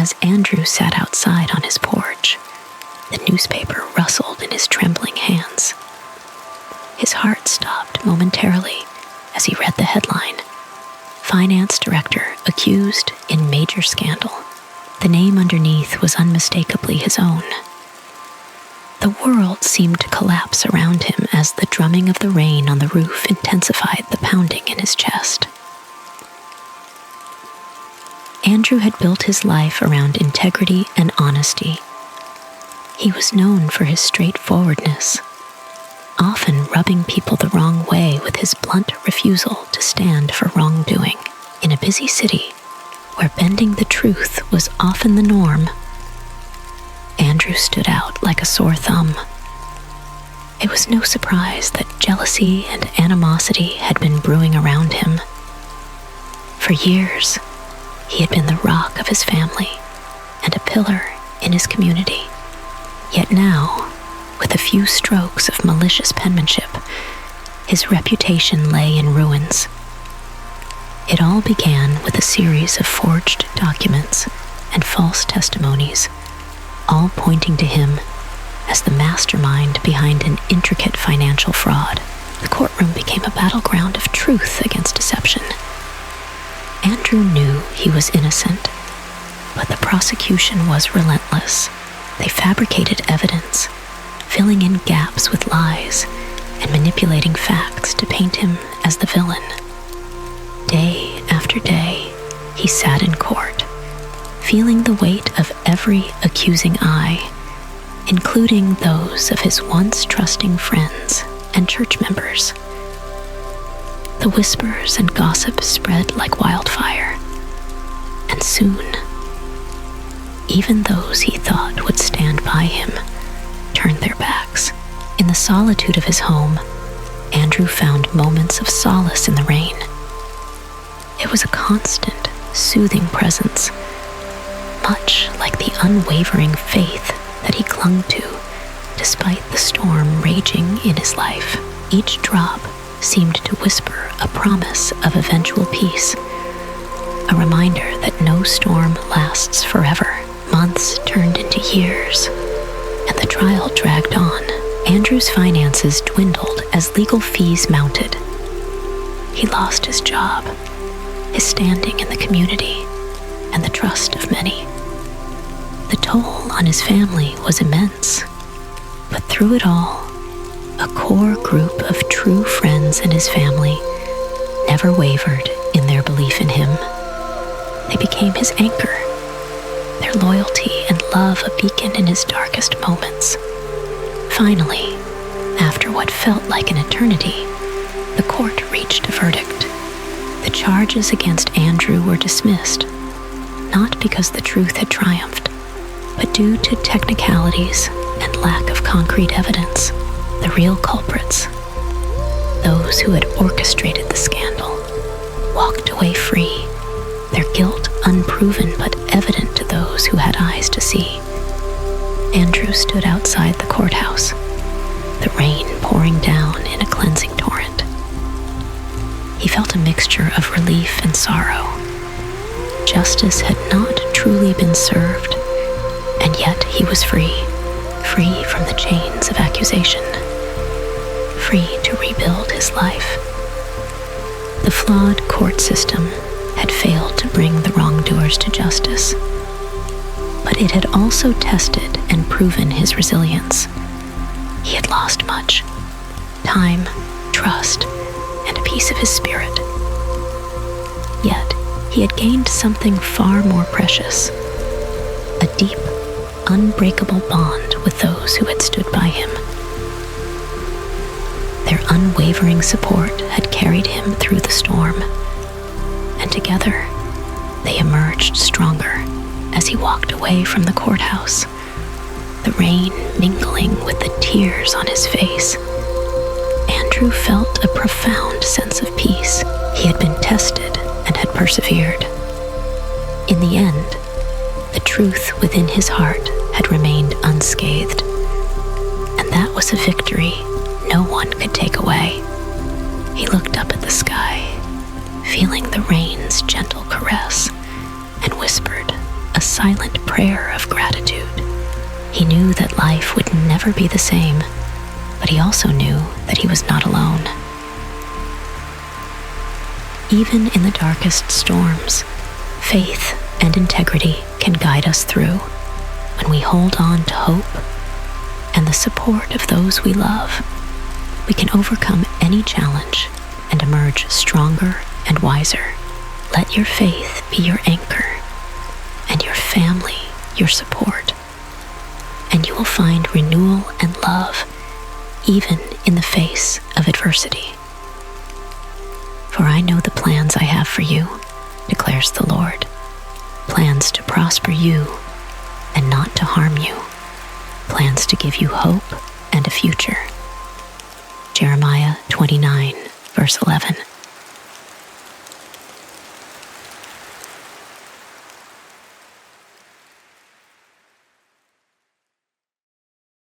As Andrew sat outside on his porch, the newspaper rustled in his trembling hands. His heart stopped momentarily as he read the headline, "Finance Director Accused in Major Scandal." The name underneath was unmistakably his own. The world seemed to collapse around him as the drumming of the rain on the roof intensified the pounding in his chest. Andrew had built his life around integrity and honesty. He was known for his straightforwardness, often rubbing people the wrong way with his blunt refusal to stand for wrongdoing. In a busy city, where bending the truth was often the norm, Andrew stood out like a sore thumb. It was no surprise that jealousy and animosity had been brewing around him. For years, he had been the rock of his family and a pillar in his community. Yet now, with a few strokes of malicious penmanship, his reputation lay in ruins. It all began with a series of forged documents and false testimonies, all pointing to him as the mastermind behind an intricate financial fraud. The courtroom became a battleground of truth against deception. Andrew knew he was innocent, but the prosecution was relentless. They fabricated evidence, filling in gaps with lies and manipulating facts to paint him as the villain. Day after day, he sat in court, feeling the weight of every accusing eye, including those of his once trusting friends and church members. The whispers and gossip spread like wildfire, and soon, even those he thought would stand by him turned their backs. In the solitude of his home, Andrew found moments of solace in the rain. It was a constant, soothing presence, much like the unwavering faith that he clung to despite the storm raging in his life. Each drop seemed to whisper a promise of eventual peace, a reminder that no storm lasts forever. Months turned into years, and the trial dragged on. Andrew's finances dwindled as legal fees mounted. He lost his job, his standing in the community, and the trust of many. The toll on his family was immense, but through it all, a core group of true friends in his family never wavered in their belief in him. They became his anchor, their loyalty and love a beacon in his darkest moments. Finally, after what felt like an eternity, the court reached a verdict. The charges against Andrew were dismissed, not because the truth had triumphed, but due to technicalities and lack of concrete evidence. The real culprits, those who had orchestrated the scandal, walked away free, their guilt unproven but evident to those who had eyes to see. Andrew stood outside the courthouse, the rain pouring down in a cleansing torrent. He felt a mixture of relief and sorrow. Justice had not truly been served, and yet he was free from the chains of accusation, free to rebuild his life. The flawed court system had failed to bring the wrongdoers to justice, but it had also tested and proven his resilience. He had lost much: time, trust, and a piece of his spirit. Yet, he had gained something far more precious: a deep, unbreakable bond with those who had stood by him. Their unwavering support had carried him through the storm, and together they emerged stronger as he walked away from the courthouse, the rain mingling with the tears on his face. Andrew felt a profound sense of peace. He had been tested and had persevered. In the end, the truth within his heart had remained unscathed, and that was a victory no one could take away. He looked up at the sky, feeling the rain's gentle caress, and whispered a silent prayer of gratitude. He knew that life would never be the same, but he also knew that he was not alone. Even in the darkest storms, faith and integrity can guide us through when we hold on to hope and the support of those we love. We can overcome any challenge and emerge stronger and wiser. Let your faith be your anchor and your family your support, and you will find renewal and love even in the face of adversity. For I know the plans I have for you, declares the Lord, plans to prosper you and not to harm you, plans to give you hope and a future. Jeremiah 29, verse 11.